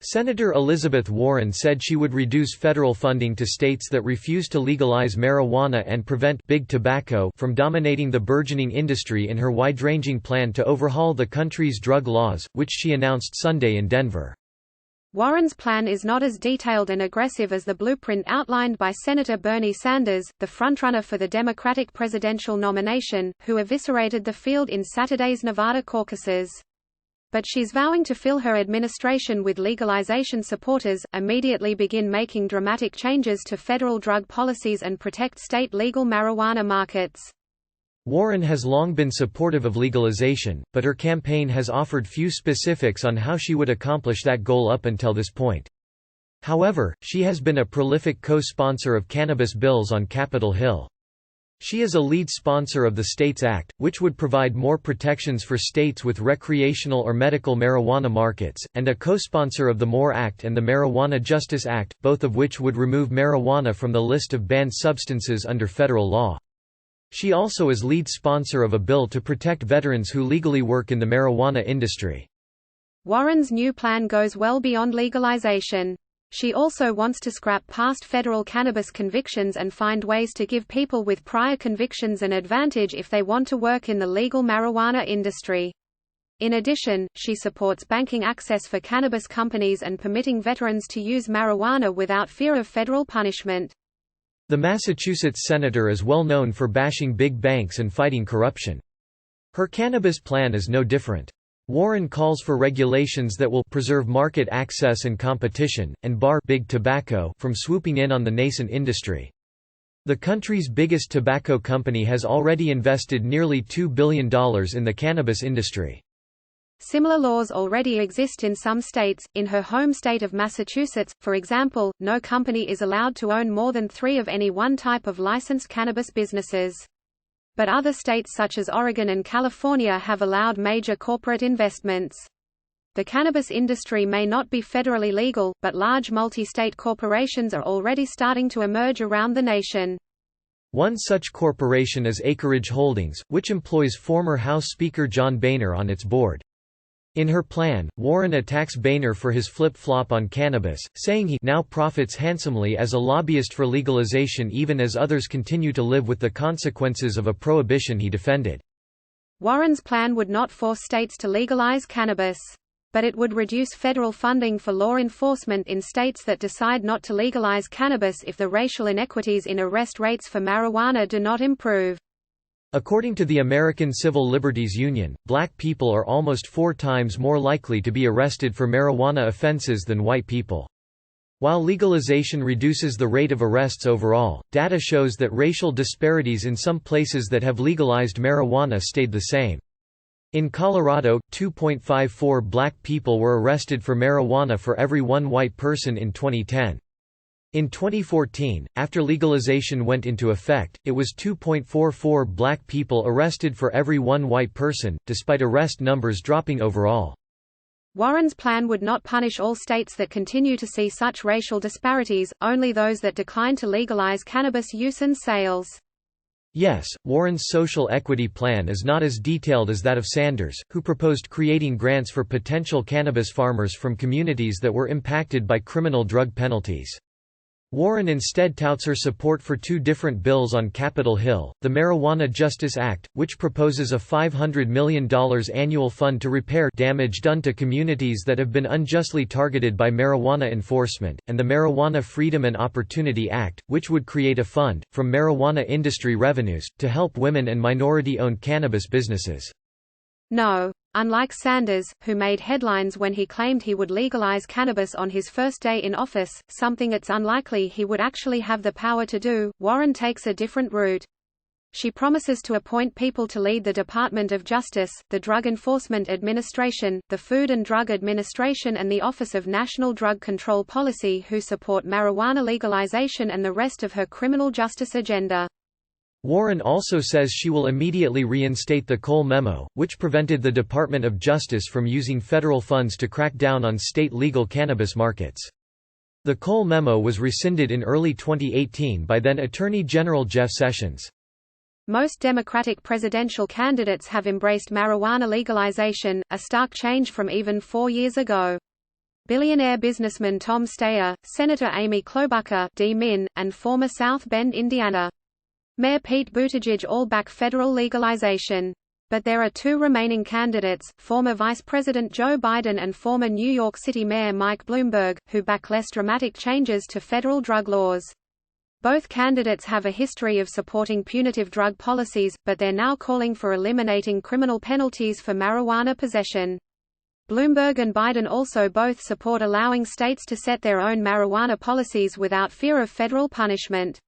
Senator Elizabeth Warren said she would reduce federal funding to states that refuse to legalize marijuana and prevent big tobacco from dominating the burgeoning industry in her wide-ranging plan to overhaul the country's drug laws, which she announced Sunday in Denver. Warren's plan is not as detailed and aggressive as the blueprint outlined by Senator Bernie Sanders, the frontrunner for the Democratic presidential nomination, who eviscerated the field in Saturday's Nevada caucuses. But she's vowing to fill her administration with legalization supporters, immediately begin making dramatic changes to federal drug policies and protect state legal marijuana markets. Warren has long been supportive of legalization, but her campaign has offered few specifics on how she would accomplish that goal up until this point. However, she has been a prolific co-sponsor of cannabis bills on Capitol Hill. She is a lead sponsor of the STATES Act, which would provide more protections for states with recreational or medical marijuana markets, and a co-sponsor of the MORE Act and the Marijuana Justice Act, both of which would remove marijuana from the list of banned substances under federal law. She also is lead sponsor of a bill to protect veterans who legally work in the marijuana industry. Warren's new plan goes well beyond legalization. She also wants to scrap past federal cannabis convictions and find ways to give people with prior convictions an advantage if they want to work in the legal marijuana industry. In addition, she supports banking access for cannabis companies and permitting veterans to use marijuana without fear of federal punishment. The Massachusetts senator is well known for bashing big banks and fighting corruption. Her cannabis plan is no different. Warren calls for regulations that will preserve market access and competition, and bar big tobacco from swooping in on the nascent industry. The country's biggest tobacco company has already invested nearly $2 billion in the cannabis industry. Similar laws already exist in some states. In her home state of Massachusetts, for example, no company is allowed to own more than 3 of any one type of licensed cannabis businesses. But other states such as Oregon and California have allowed major corporate investments. The cannabis industry may not be federally legal, but large multi-state corporations are already starting to emerge around the nation. One such corporation is Acreage Holdings, which employs former House Speaker John Boehner on its board. In her plan, Warren attacks Boehner for his flip-flop on cannabis, saying he now profits handsomely as a lobbyist for legalization even as others continue to live with the consequences of a prohibition he defended. Warren's plan would not force states to legalize cannabis. But it would reduce federal funding for law enforcement in states that decide not to legalize cannabis if the racial inequities in arrest rates for marijuana do not improve. According to the American Civil Liberties Union, black people are almost 4 times more likely to be arrested for marijuana offenses than white people. While legalization reduces the rate of arrests overall, data shows that racial disparities in some places that have legalized marijuana stayed the same. In Colorado, 2.54 black people were arrested for marijuana for every 1 white person in 2010. In 2014, after legalization went into effect, it was 2.44 black people arrested for every 1 white person, despite arrest numbers dropping overall. Warren's plan would not punish all states that continue to see such racial disparities, only those that decline to legalize cannabis use and sales. Yes, Warren's social equity plan is not as detailed as that of Sanders, who proposed creating grants for potential cannabis farmers from communities that were impacted by criminal drug penalties. Warren instead touts her support for 2 different bills on Capitol Hill, the Marijuana Justice Act, which proposes a $500 million annual fund to repair damage done to communities that have been unjustly targeted by marijuana enforcement, and the Marijuana Freedom and Opportunity Act, which would create a fund, from marijuana industry revenues, to help women and minority-owned cannabis businesses. No. Unlike Sanders, who made headlines when he claimed he would legalize cannabis on his first day in office, something it's unlikely he would actually have the power to do, Warren takes a different route. She promises to appoint people to lead the Department of Justice, the Drug Enforcement Administration, the Food and Drug Administration and the Office of National Drug Control Policy who support marijuana legalization and the rest of her criminal justice agenda. Warren also says she will immediately reinstate the Cole Memo, which prevented the Department of Justice from using federal funds to crack down on state legal cannabis markets. The Cole Memo was rescinded in early 2018 by then Attorney General Jeff Sessions. Most Democratic presidential candidates have embraced marijuana legalization, a stark change from even 4 years ago. Billionaire businessman Tom Steyer, Senator Amy Klobuchar D-Min, and former South Bend, Indiana Mayor Pete Buttigieg all back federal legalization. But there are two remaining candidates, former Vice President Joe Biden and former New York City Mayor Mike Bloomberg, who back less dramatic changes to federal drug laws. Both candidates have a history of supporting punitive drug policies, but they're now calling for eliminating criminal penalties for marijuana possession. Bloomberg and Biden also both support allowing states to set their own marijuana policies without fear of federal punishment.